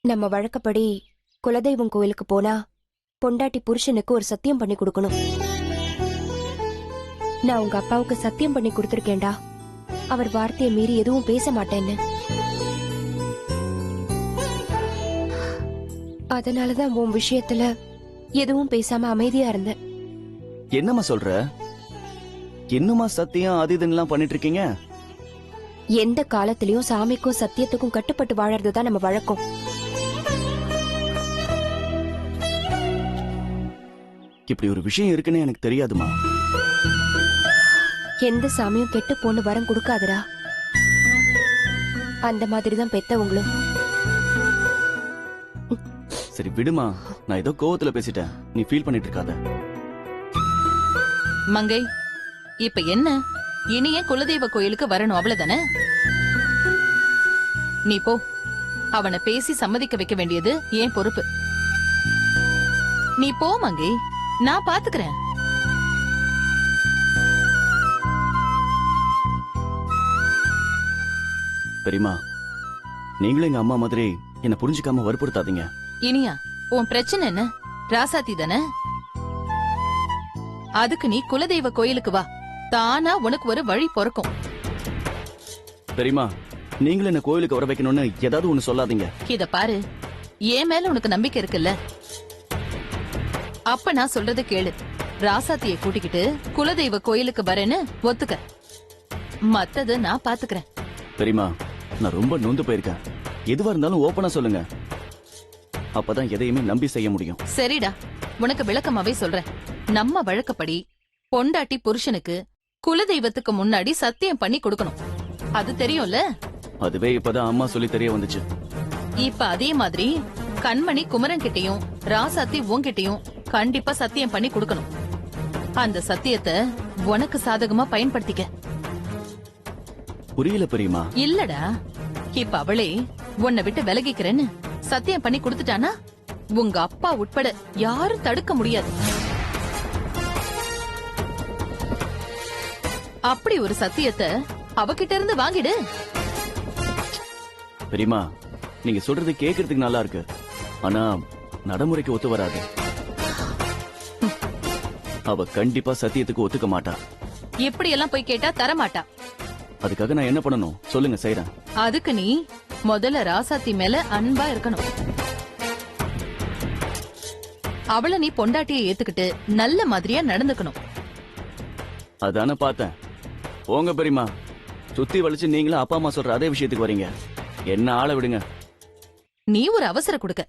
நம்ம வழக்கப்படி குலதெய்வம் கோயிலுக்கு போனா பொண்டாட்டி புருஷனுக்கு ஒரு சத்தியம் பண்ணி கொடுக்கணும். நான் உங்க அப்பாவுக்கு சத்தியம் பண்ணி கொடுத்திருக்கேன்டா, அவர் வார்த்தையை மீறி எதுவும் பேச மாட்டேன்னு. அதனாலதான் உன் விஷயத்துல எதுவும் பேசாம அமைதியா இருந்தேன். என்னம்மா சொல்ற? இன்னுமா சத்தியம் அது இதுன்னு பண்ணிட்டு இருக்கீங்க? எந்த காலத்திலயும் சாமிக்கும் சத்தியத்துக்கும் கட்டுப்பட்டு வாழறதுதான் நம்ம வழக்கம். இப்படி ஒரு விஷயம் இருக்குன்னு எனக்கு தெரியாதுமா. எந்த சாமியும் கெட்டு போன்னு வரம் கொடுக்காதடா. அந்த மாதிரிதான் பெத்தவங்களும். சரி விடுமா, நான் ஏதோ கோவத்துல பேசிட்டேன், நீ ஃபீல் பண்ணிட்டு இருக்காத. மங்கை, இப்ப என்ன? இனிய குலதெய்வ கோயிலுக்கு வரணும், அவ்வளவுதானே? நீ போ. அவனை பேசி சம்மதிக்க வைக்க வேண்டியது ஏன் பொறுப்பு. நீ போ மங்கை, நான் பாத்துக்கிறேன். பெரியமா, நீங்களும் எங்க அம்மா மாதிரி என்ன புரிஞ்சுக்காம வற்புறுத்தாதீங்க. இனியா, உன் பிரச்சனை என்ன? ராசாத்தி தானே? அதுக்கு நீ குலதெய்வ கோயிலுக்கு வா, தானா உனக்கு ஒரு வழி பொறுக்கும். பெரியமா, நீங்களும் என்ன கோயிலுக்கு வர வைக்கணும்னு ஏதாவது ஒண்ணு சொல்லாதீங்க. இத பாரு, என் மேல உனக்கு நம்பிக்கை இருக்குல்ல? அப்ப நான் சொல்றத கேளு. ராசாத்தியை கூட்டிக்கிட்டு குலதெய்வ கோயிலுக்கு வரேன்னு ஒத்துக்க. மத்தது நான் பாத்துக்கிறேன். பெரியமா, நான் ரொம்ப நொந்து போயிருக்கேன். எதுவா இருந்தாலும் ஓபனா சொல்லுங்க, அப்பதான் எதையுமே நம்பி செய்ய முடியும். சரிடா, உனக்கு விளக்கமாவே சொல்றேன். நம்ம வழக்கப்படி பொண்டாட்டி புருஷனுக்கு குலதெய்வத்துக்கு முன்னாடி சத்தியம் பண்ணி கொடுக்கணும். அது தெரியும்ல? அதுவே இப்பதான் அம்மா சொல்லி தெரிய வந்துச்சு. இப்ப அதே மாதிரி கண்மணி குமரன் கிட்டையும் ராசாத்தி உன்கிட்டயும் கண்டிப்பா சத்தியம் பண்ணி கொடுக்கணும். அந்த சத்தியத்தை உனக்கு சாதகமா பயன்படுத்திக்க. புரியல பெரியமா. இல்லடா, இப்ப அவளே உன்னை விட்டு விலகிக்கிறேன்னு சத்தியம் பண்ணி கொடுத்துட்டானா உங்க அப்பா உட்பட யாரும் தடுக்க முடியாது. அப்படி ஒரு சத்தியத்தை அவகிட்ட இருந்து வாங்கிடு. பெரியமா, நீங்க சொல்றது கேக்குறதுக்கு நல்லா இருக்கு, ஆனா நடைமுறைக்கு ஒத்து வராது. அவ கண்டிப்பா சத்தியத்துக்கு ஒத்துக்க மாட்டா. எப்படி எல்லாம் போய் கேட்டா தர மாட்டா. அதுக்காக நான் என்ன பண்ணணும் சொல்லுங்க, செய்றேன். அதுக்கு நீ முதல்ல ராசாத்தி மேல அன்பா இருக்கணும். அவளை நீ பொண்டாட்டியை ஏத்துக்கிட்டு நல்ல மாதிரியா நடந்துக்கணும். அதான பார்த்தேன். போங்க பெரியமா, சுத்தி வலிச்சு நீங்களும் அப்பா அம்மா சொல்ற அதே விஷயத்துக்கு வரீங்க. என்ன ஆள விடுங்க. நீ ஒரு அவசர கொடுக்க.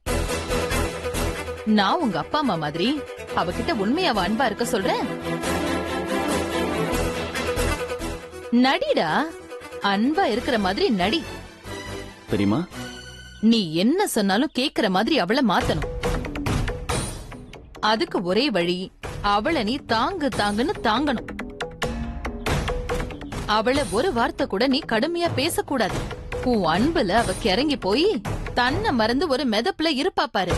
நான் உங்க அப்பா அம்மா மாதிரி அவகிட்ட உண்மையாவ அன்பா இருக்க சொல்றேன். நடிடா, அன்பா இருக்கிற மாதிரி நடி. பெரியமா, நீ என்ன சொன்னாலும் கேக்குற மாதிரி அவளை மாத்தணும். அதுக்கு ஒரே வழி, அவளை நீ தாங்கு தாங்குன்னு தாங்கணும். அவளை ஒரு வார்த்தை கூட நீ கடுமையா பேசக்கூடாது. உன் அன்புல அவ கிறங்கி போய் தன்னை மறந்து ஒரு மெதப்புல இருப்பா பாரு.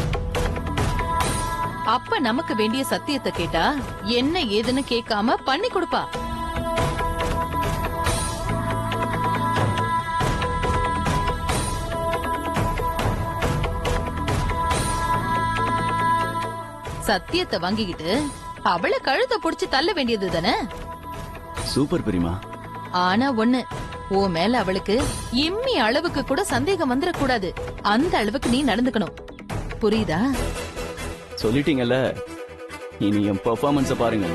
அப்ப நமக்கு வேண்டிய சத்தியத்தை கேட்டா என்ன ஏதுன்னு கேட்காம பண்ணி கொடுப்பா. சத்தியத்தை வாங்கிக்கிட்டு அவளை கழுத்தை புடிச்சு தள்ள வேண்டியது தானே? சூப்பர் பெரியமா. ஆனா ஒண்ணு, ஓ மேல அவளுக்கு இம்மி அளவுக்கு கூட சந்தேகம் வந்துடக்கூடாது. அந்த அளவுக்கு நீ நடந்துக்கணும். புரியுதா? சொல்லிட்டீங்கல்ல, இனி என் பெர்ஃபார்மன்ஸ பாருங்க.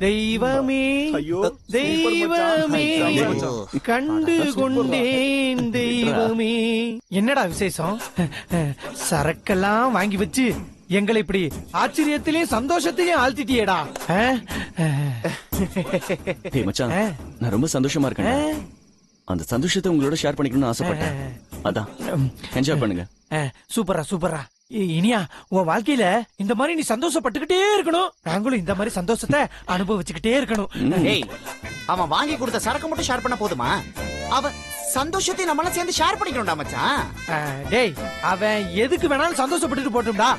தெய்வமே, தெய்வமே, கண்டு கொண்டேன் தெய்வமே. என்னடா விசேஷம்? சரக்கெல்லாம் வாங்கி வச்சு எங்களை இப்படி ஆச்சரியத்திலையும் சந்தோஷத்திலையும் ஆழ்த்திட்டியேடா. டேய் மச்சான், நான் ரொம்ப சந்தோஷமா இருக்கேன். அந்த சந்தோஷத்தை உங்களோட ஷேர் பண்ணிக்கணும்னு ஆசைப்பட்டேன். அதான் என்ஜாய் பண்ணுங்க. சூப்பரா சூப்பரா. இனியா, உன் வாழ்க்கையில இந்த மாதிரி நீ சந்தோஷப்பட்டுக்கிட்டே இருக்கணும். நாங்களும் இந்த மாதிரி சந்தோஷத்தை அனுபவிச்சுக்கிட்டே இருக்கணும். ஏய், அவன் வாங்கி கொடுத்த சரக்கு மட்டும் ஷேர் பண்ண போதுமா? அவன் சந்தோஷத்தையும் நம்மளாம் சேர்ந்து ஷேர் பண்ணிக்கணும்டா மச்சான். டேய் அவன் எதுக்கு வேணாலும் சந்தோஷப்பட்டுட்டு போட்டும்டா.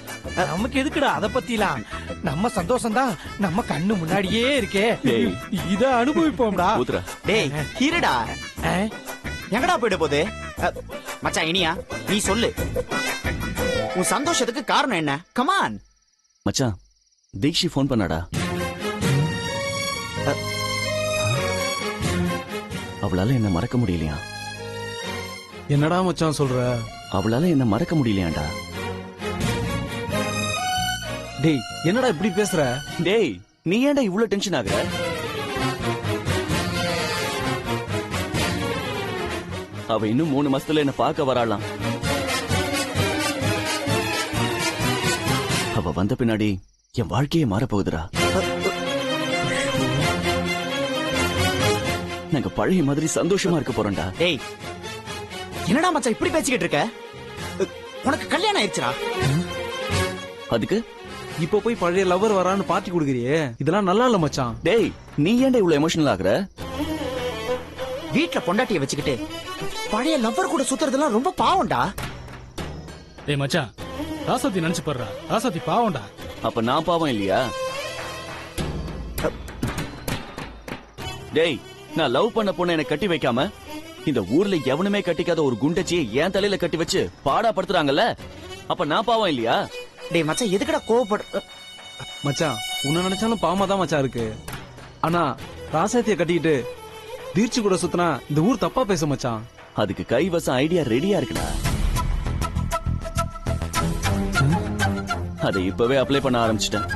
நமக்கு எதுக்குடா அத பத்திலாம்? நம்ம சந்தோஷம் தான் நம்ம கண்ணு முன்னாடியே இருக்கே. டேய். இத அனுபவிப்போம்டா. ஊத்துறா. டேய் இருடா, ஆ, எங்கடா போயிட போகுது? மச்சான் இனியா நீ சொல்லு, உன் சந்தோஷத்துக்கு காரணம் என்ன? கமான். மச்சான் தீக்ஷி ஃபோன் பண்ணாடா. அவளால என்ன மறக்க முடியலையா? என்னடா மச்சான் சொல்ற? அவளால என்ன மறக்க முடியலையாண்டா. டேய் என்னடா இப்படி பேசுற? டேய் நீ ஏன்டா இவ்வளவு டென்ஷன் ஆகுற? அவ இன்னும் 3 மாசத்துல என்ன பார்க்க வராளாம். அவ வந்த பின்னாடி என் வாழ்க்கையே மாறப்போகுதுடா. நாங்க பழைய மாதிரி சந்தோஷமா இருக்க போறோம்டா. டேய் என்னடா மச்சான் இப்படி பேசிக்கிட்டு இருக்க? உனக்கு கல்யாணம் ஆயிடுச்சுடா. அதுக்கு இப்ப போய் பழைய லவர் வரான்னு பார்ட்டி கொடுக்குறியே, இதெல்லாம் நல்லா இல்ல மச்சான். டேய் நீ ஏன்டா இவ்வளவு எமோஷனல் ஆகுற? வீட்ல பொண்டாட்டிய வச்சுக்கிட்டு பழைய லவ்வர் கூட சுத்துறதெல்லாம் ரொம்ப பாவம்டா. டேய் மச்சான், ராசாத்தி நினைச்சு பாடுறா. ராசாத்தி பாவம்டா. அப்ப நான் பாவம் இல்லையா? டேய் நான் லவ் பண்ண பொண்ணை எனக்கு கட்டி வைக்காம இந்த ஊர்ல எவனுமே கட்டிக்காத ஒரு குண்டச்சியை என் தலையில கட்டி வச்சு பாடா படுத்துறாங்கல்ல, அப்ப நான் பாவம் இல்லையா? டேய் மச்சான் எதுக்குடா கோவப்பட? மச்சான் உன்னை நினைச்சாலும் பாவமா தான் மச்சான் இருக்கு. ஆனா ராசாத்திய கட்டிக்கிட்டு தீர்ச்சி கூட சுத்தினா இந்த ஊர் தப்பா பேச மச்சான். அதுக்கு கைவசம் ஐடியா ரெடியா இருக்குடா. அதை இப்பவே அப்ளை பண்ண ஆரம்பிச்சிட்டேன்.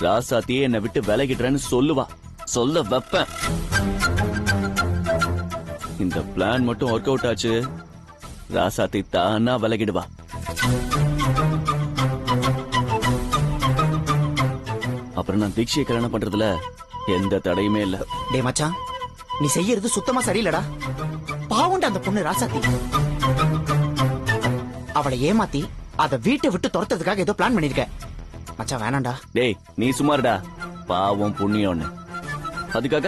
ராசாத்தியே என்னை விட்டு விலகிடுறேன்னு சொல்லுவா, சொல்ல வைப்பேன். இந்த பிளான் மட்டும் ஒர்க் அவுட் ஆச்சு, ராசாத்தி தானா விலகிடுவா. அப்புறம் நான் தீட்சையை கல்யாணம் பண்றதுல எந்த தடையுமே இல்ல. டேய் மச்சான் நீ செய்யறது சுத்தமா சரியில்லடா. பாவம்டா அந்த பொண்ணு ராசாத்தி. அவளை ஏமாத்தி அத வீட்டை விட்டு துரத்துறதுக்காக ஏதோ பிளான் பண்ணிருக்க மச்சான். வேணாம்டா. டேய் நீ சுமாருடா, பாவம் புண்ணியம்னு. அதுக்காக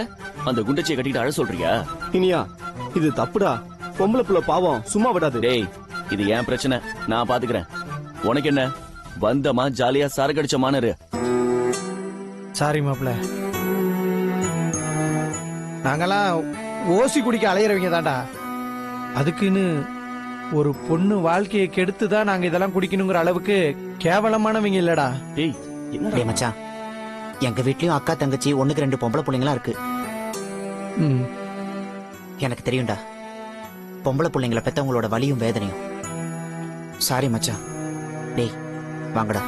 அந்த குண்டச்சியை கட்டிட்டு அழ சொல்றியா? இனியா இது தப்புடா. பொம்பளை புள்ள பாவம் சும்மா விடாது. டேய் இது என் பிரச்சனை, நான் பாத்துக்கிறேன். உனக்கு என்ன? வந்தமா ஜாலியா சரக்கடிச்சமானு இரு. சாரி மாப்ள, நாங்கெல்லாம் ஓசி குடிக்க அலையறவங்க தான்டா. அதுக்குன்னு ஒரு பொண்ணு வாழ்க்கையை கெடுத்து தான் நாங்க இதெல்லாம் குடிக்கணுங்கிற அளவுக்கு கேவலமானவங்க இல்லடா. டேய் என்னடா? டேய் மச்சான் எங்க வீட்லயும் அக்கா தங்கச்சி 1க்கு 2 பொம்பளை பிள்ளைங்களா இருக்கு. ம், எனக்கு தெரியும்டா பொம்பளை பிள்ளைங்களை பெத்தவங்களோட வலியும் வேதனையும். சாரி மச்சான். டேய் வாங்கடா.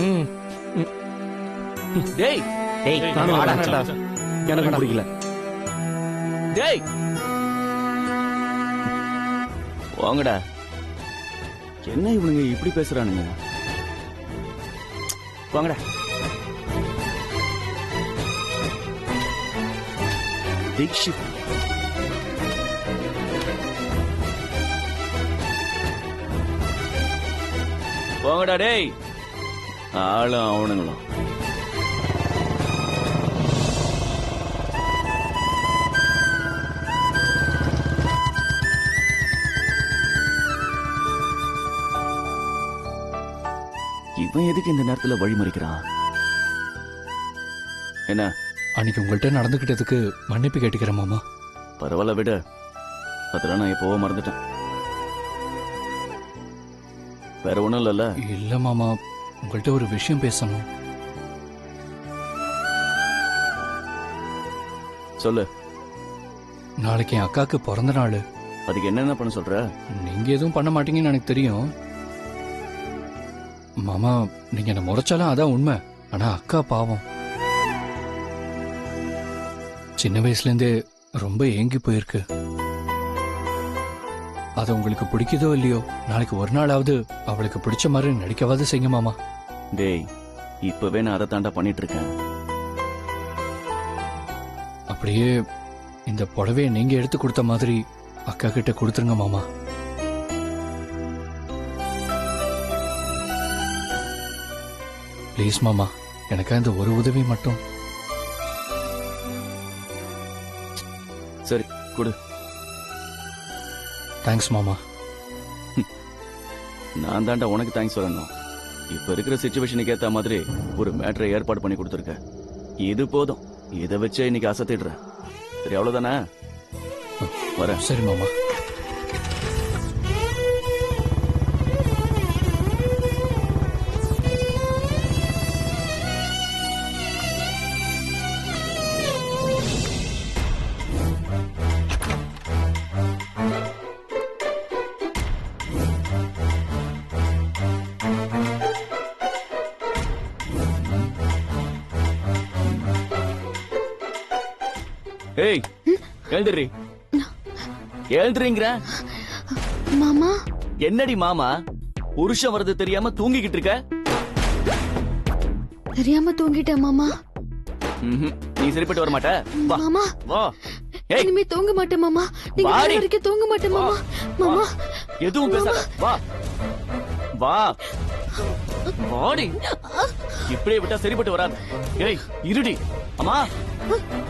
ம், டேய் டேய் நானும் வாடா. வேணாம்டா. எனக்கு பிடிக்கல. டேய் வாங்கடா. என்ன இவனுங்க இப்படி பேசுறானுங்க? வாங்கடா. தீக்ஷித் வாங்கடா. டேய் ஆளும் அவனுங்களும். இவன் எதுக்கு இந்த நேரத்துல வழிமறிக்கிறான்? என்ன? அன்னைக்கு உங்கள்கிட்ட நடந்துகிட்டதுக்கு மன்னிப்பு கேட்டுக்கிறேன் மாமா. பரவாயில்ல விடு, அதெல்லாம் நான் எப்பவோ மறந்துட்டேன். வேற ஒண்ணும் இல்லல்ல? இல்ல மாமா, உங்கள்கிட்ட ஒரு விஷயம் பேசணும். சொல்லு. நாளைக்கு என் அக்காக்கு பிறந்த நாள். அதுக்கு என்னென்ன பண்ண சொல்ற? நீங்க எதுவும் பண்ண மாட்டீங்கன்னு எனக்கு தெரியும் மாமா. நீங்க என்ன முறைச்சாலும் அதான் உண்மை. ஆனா அக்கா பாவம் சின்ன வயசுல இருந்தே ரொம்ப ஏங்கி போயிருக்கு. அது உங்களுக்கு பிடிக்குதோ இல்லையோ, நாளைக்கு ஒரு நாளாவது அவளுக்கு பிடிச்ச மாதிரி நடிக்கவாது செய்யுங்க மாமா. டேய் இப்பவே நான் அதை தாண்டா பண்ணிட்டு இருக்கேன். அப்படியே இந்த புடவைய நீங்க எடுத்து கொடுத்த மாதிரி அக்கா கிட்ட கொடுத்துருங்க மாமா. ப்ளீஸ் மாமா, எனக்கு அந்த ஒரு உதவி மட்டும். கொடு. தேங்க்ஸ் மாமா. நான் தாண்டா உனக்கு தேங்க்ஸ் சொல்லணும். இப்ப இருக்கிற சிச்சுவேஷனுக்கு ஏத்த மாதிரி ஒரு மேட்டரை ஏற்பாடு பண்ணி கொடுத்துருக்க. இது போதும். இதை வச்சே இன்னைக்கு அசத்திடுறேன். சரி, அவ்வளவுதானே? வரேன். சரி மாமா. ஏய், எழுதுறி. எழுதுறீங்கிற மாமா. என்னடி மாமா? புருஷன் வரது தெரியாம தூங்கிக்கிட்டு இருக்க? தெரியாம தூங்கிட்டேன் மாமா. நீ சரிப்பட்டு வர மாட்ட. வா மாமா, வா. ஏய், இனிமே தூங்க மாட்டேன் மாமா. நீங்க வர வாடி. வரைக்கும் தூங்க மாட்டேன் மாமா. மாமா, எதுவும் பேசாத. வா வா வாடி. இப்படியே விட்டா சரிப்பட்டு வராது. ஏய், இருடி. அம்மா,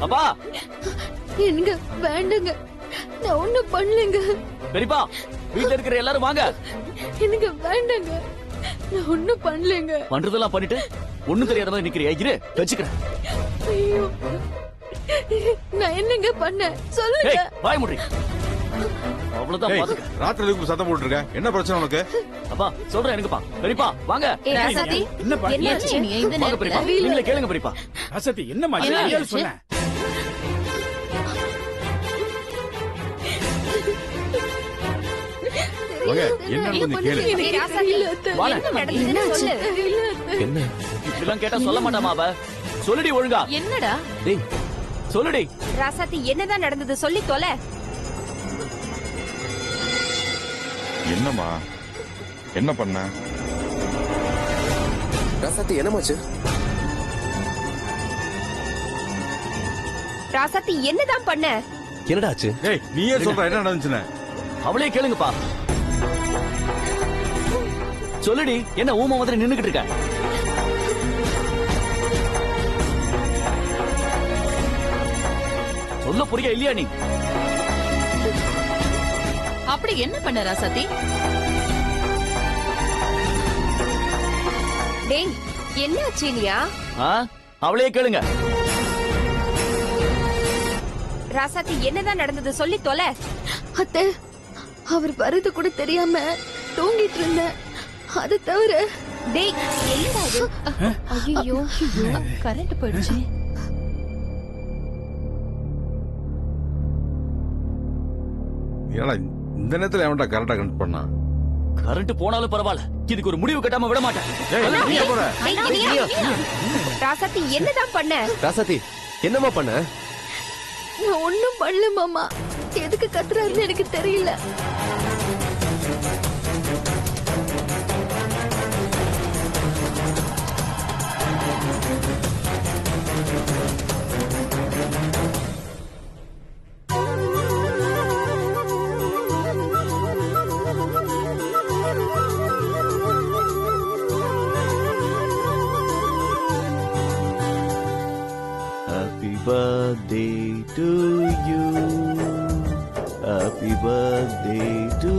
அப்பா, எனக்கு வேண்டுங்க. நான் ஒண்ணும் பண்ணலைங்க. பெரியப்பா, வீட்டுல இருக்கிற எல்லாரும் வாங்க. எனக்கு வேண்டாங்க. நான் ஒண்ணும் பண்ணலைங்க. பண்றதெல்லாம் பண்ணிட்டு ஒண்ணும் தெரியாத மாதிரி நிக்கிறியா? இரு, வச்சுக்கிறேன். ஐயோ, நான் என்னங்க பண்ணேன் சொல்லுங்க. ஏய், வாய் மூடி. அவ்வளவுதான், பாத்துக்க. ராத்திரி சத்தம் போட்டு இருக்க. என்ன பிரச்சனை உனக்கு? அப்பா, சொல்றேன் எனக்குப்பா. பெரியப்பா, வாங்க. ஏய், ராசாத்தி, என்னாச்சு நீ இந்த வாங்க நேரத்துல? பெரியப்பா. நீங்களே கேளுங்க பெரியப்பா. ராசாத்தி, என்னம்மா என்ன ஏன் ஆச்சு? சொன்ன? வாங்க, என்னன்னு கொஞ்சம் கேளு. வாங்க. என்னாச்சு? என்ன? இப்படிலாம் கேட்டா சொல்ல மாட்டாமா அவ? சொல்லுடி ஒழுங்கா. என்னடா? டேய், சொல்லுடி. ராசாத்தி என்னதான் நடந்தது சொல்லி தொலை. என்னம்மா, என்ன பண்ண? ராசாத்தி என்னமாச்சு? ராசாத்தி என்னதான் பண்ண? என்னடா ஆச்சு? ஏய், நீயே சொல்ற என்ன நடந்துச்சுன்னு? அவளே கேளுங்கப்பா. சொல்லுடி. என்ன ஊமை மாதிரி நின்னுகிட்டு இருக்க? சொல்ல புரிய இல்லையா நீ? அப்படி என்ன பண்ண ராசாத்தி? டேய், என்ன ஆச்சு இனியா? அவளே கேளுங்க. ராசாத்தி என்னதான் நடந்தது சொல்லி தொலை. அத்தை, அவர் வர்றது கூட தெரியாம தூங்கிட்டு இருந்தேன். அது தவிர டேய், என்னடா இது? ஐயோ, கரண்ட் போயிடுச்சு. ஏடா இந்த நேரத்துல எவன்டா கரெக்டா கனெக்ட் பண்ணா? கரண்ட் போனாலும் பரவாயில்ல, இதுக்கு ஒரு முடிவு கட்டாம விட மாட்டேன். ஏய், நீ எங்க போற? டேய், இனியா. ராசாத்தி என்னதான் பண்ண? ராசாத்தி என்னம்மா பண்ண? நான் ஒண்ணும் பண்ணல மாமா. எதுக்கு கத்துறாருன்னு எனக்கு தெரியல. Happy birthday to you. Happy birthday to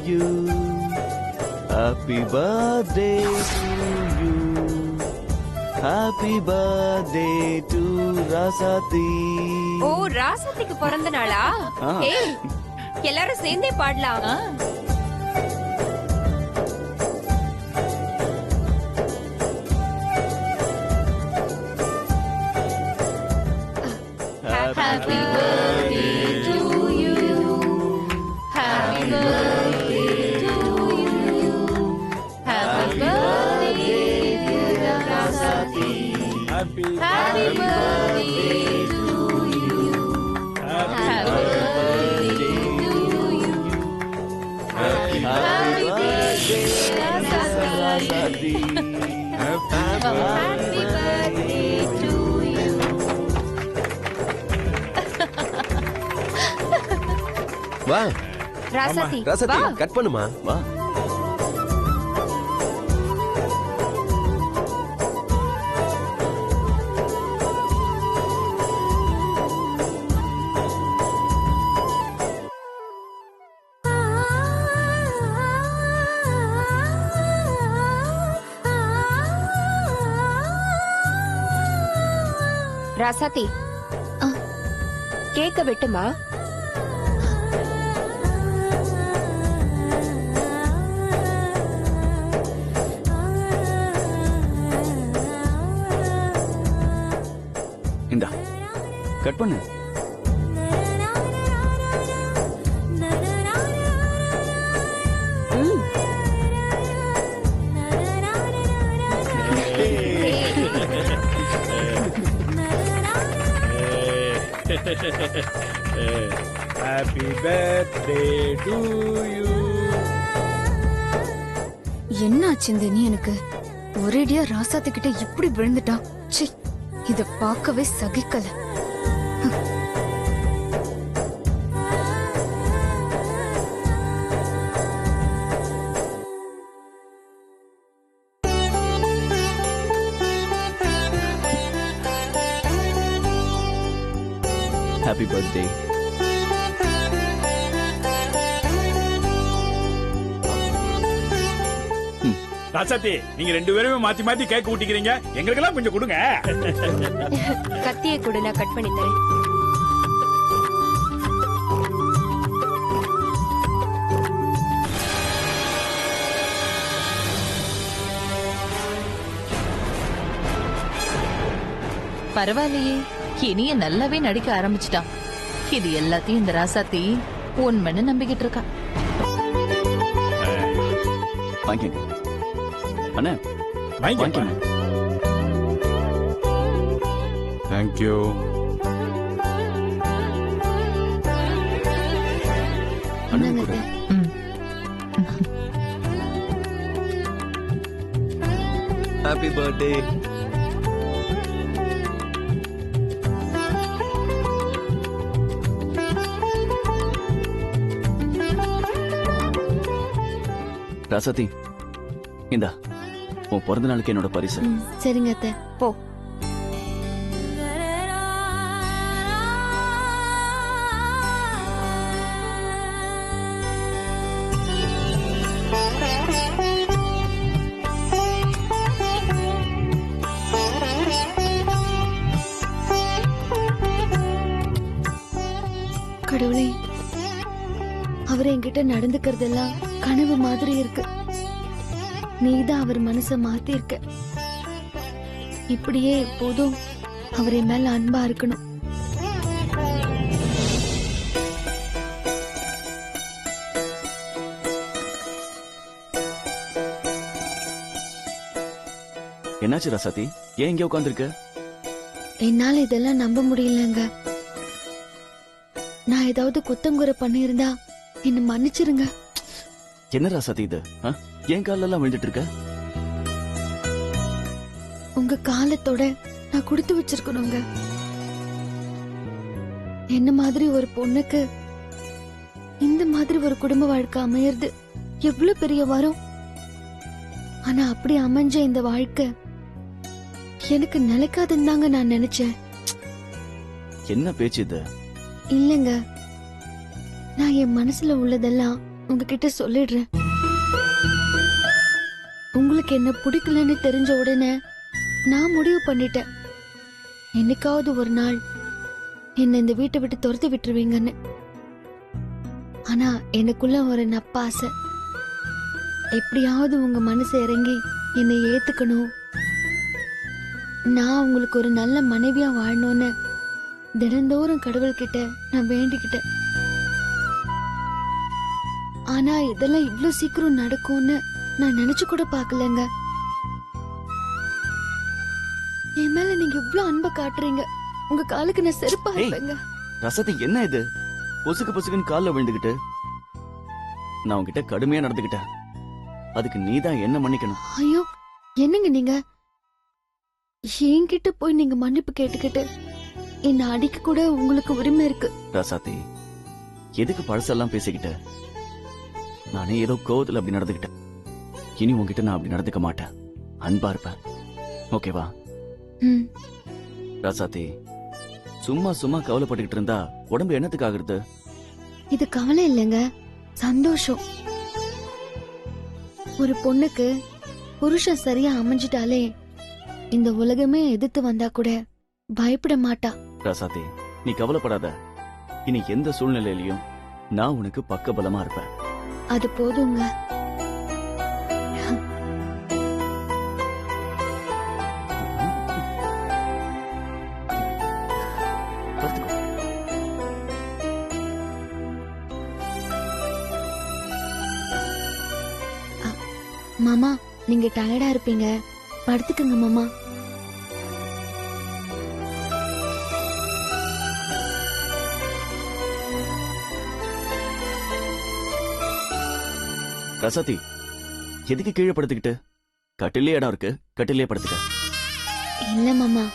you. Happy birthday to you. Happy birthday to Rasati. ஓ, ராசாத்திக்கு பிறந்த நாளா? ஆ. ஏய், எல்லாரும் சேர்ந்தே பாடலாம். ஆ, Happy birthday to you. Happy birthday to you. Happy birthday dear Rasati. Happy birthday to you. Happy birthday to you. Happy birthday Rasati. Happy birthday to you. வா ராசாத்தி ராசாத்தி வா. Cut பண்ணுமா. வா. ராசாத்தி ஆ. கேக்க வெட்டுமா? இந்தா கட் பண்ணு. ம். Happy birthday to you. என்னாச்சு இந்த நீ எனக்கு ஒரேடியா ராசாத்துக்கிட்ட இப்படி விழுந்துட்டான். ச்சீ, இத பார்க்கவே சகிக்கல. Happy birthday. ராசாத்தி, நீங்க ரெண்டு பேருமே மாத்தி மாத்தி கேக் ஊட்டிக்கிறீங்க. எங்களுக்கெல்லாம் கொஞ்சம் கொடுங்க. கத்தியை கொடு, நான் கட் பண்ணி தரேன். பரவாயில்லையே, இனிய நல்லாவே நடிக்க ஆரம்பிச்சிட்டான். இது எல்லாத்தையும் இந்த ராசாத்தி உண்மைன்னு நம்பிக்கிட்டு இருக்கா. வாங்கிக்கங்க அண்ணா, வாங்கிக்கங்க. வாங்கிக்கங்க. தேங்க்யூ. அண்ணன் கூட ம். Happy birthday. ராசாத்தி, இந்தா உன் பிறந்த நாளுக்கு என்னோட பரிசு. சரிங்க அத்தை. போ. கடவுளே, அவர் என்கிட்ட நடந்துக்கிறதெல்லாம் கனவு மாதிரி இருக்கு. நீதான் அவர் மனச மாத்தி இருக்க. இப்படியே எப்போதும் அவர் என் மேல அன்பா இருக்கணும். என்னாச்சு ராசாத்தி, ஏன் இங்க உட்காந்துருக்க? என்னால இதெல்லாம் நம்ப முடியலங்க. நான் ஏதாவது குத்தங்குறை பண்ணியிருந்தா என்ன மன்னிச்சிருங்க. என்ன ராசாத்தி இது? ஏன் கால எல்லாம் விழுந்துட்டு இருக்க? உங்க காலத்தோட நான் கொடுத்து வச்சிருக்கணுங்க. என்ன மாதிரி ஒரு பொண்ணுக்கு இந்த மாதிரி ஒரு குடும்ப வாழ்க்கை அமையறது எவ்வளவு பெரிய வரம். ஆனா அப்படி அமைஞ்ச இந்த வாழ்க்கை எனக்கு நிலைக்காதுன்னு தாங்க நான் நினைச்சேன். என்ன பேச்சு இது? இல்லங்க, நான் என் மனசுல உள்ளதெல்லாம் உங்ககிட்ட சொல்லிடுறேன். உங்களுக்கு என்ன பிடிக்கலன்னு தெரிஞ்ச உடனே நான் முடிவு பண்ணிட்டேன், என்னைக்காவது ஒரு நாள் என்ன இந்த வீட்டை விட்டு துரத்து விட்டுருவீங்கன்னு. ஆனா எனக்குள்ள ஒரு நப்பாசை, எப்படியாவது உங்க மனசு இறங்கி என்னை ஏத்துக்கணும், நான் உங்களுக்கு ஒரு நல்ல மனைவியா வாழணும்னு தினந்தோறும் கடவுள்கிட்ட நான் வேண்டிக்கிட்டேன். ஆனா இதெல்லாம் இவ்வளவு சீக்கிரம் நடக்கும்னு நான் நினைச்சு கூட பாக்கலங்க. என் மேல நீங்க இவ்வளவு அன்பை காட்டுறீங்க. உங்க காலுக்கு நான் செருப்பா ஏய். இருப்பேங்க. ரசத்தை என்ன இது? பொசுக்கு பொசுக்குன்னு கால்ல விழுந்துகிட்டு நான் உன்கிட்ட கடுமையா நடந்துகிட்டேன். அதுக்கு நீதான் என்ன மன்னிக்கணும். ஐயோ, என்னங்க நீங்க என்கிட்ட போய் நீங்க மன்னிப்பு கேட்டுக்கிட்டு என்ன அடிக்க கூட உங்களுக்கு உரிமை இருக்கு. ராசாத்தி, எதுக்கு பழசெல்லாம் பேசிக்கிட்ட? நானே ஏதோ கோவத்துல அப்படி நடந்துகிட்டேன். இனி உன்கிட்ட நான் அப்படி நடந்துக்க மாட்டேன். அன்பா இருப்பேன். ஓகேவா? ம், ராசாத்தி, சும்மா சும்மா கவலைப்பட்டுக்கிட்டு இருந்தா உடம்பு என்னத்துக்கு ஆகுறது? இது கவலை இல்லைங்க, சந்தோஷம். ஒரு பொண்ணுக்கு புருஷன் சரியா அமைஞ்சிட்டாலே இந்த உலகமே எதிர்த்து வந்தா கூட பயப்பட மாட்டா. ராசாத்தி நீ கவலைப்படாத. இனி எந்த சூழ்நிலையிலயும் நான் உனக்கு பக்கபலமா இருப்பேன். அது போதுங்க. பார்த்துக்கோ. மாமா, நீங்க டயர்டா இருப்பீங்க, படுத்துக்குங்க மாமா. ரசாத்தி எதுக்கு கீழே படுத்துக்கிட்டு? கட்டிலே இடம் இருக்கு, கட்டிலே படுத்துக்க. இல்ல மாமா,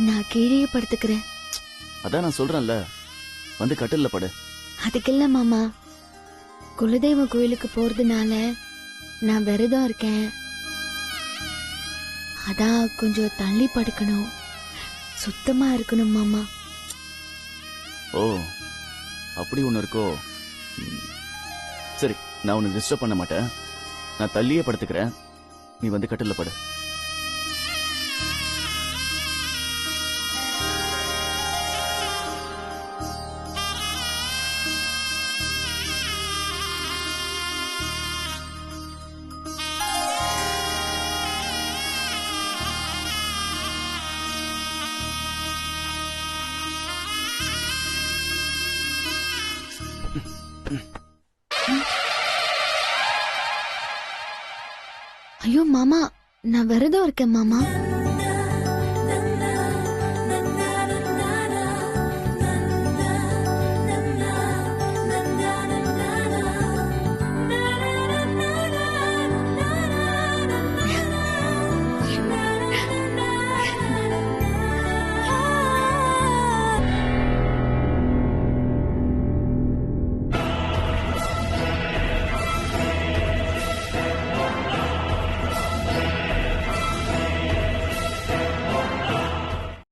நான் கீழே படுத்துக்கிறேன். அதான் நான் சொல்றேன்ல, வந்து கட்டில்ல படு. அதுக்கு இல்ல மாமா, குலதெய்வ கோயிலுக்கு போறதுனால நான் விரதம் இருக்கேன். அதான் கொஞ்சம் தள்ளி படுக்கணும், சுத்தமா இருக்கணும் மாமா. ஓ அப்படி ஒண்ணு இருக்கோ? சரி, நான் உன்னை டிஸ்டர்ப் பண்ண மாட்டேன். நான் தள்ளியே படுத்துக்கிறேன், நீ வந்து கட்டில்ல படு. ஐயோ மாமா, நான் விரதம் இருக்கேன் மாமா.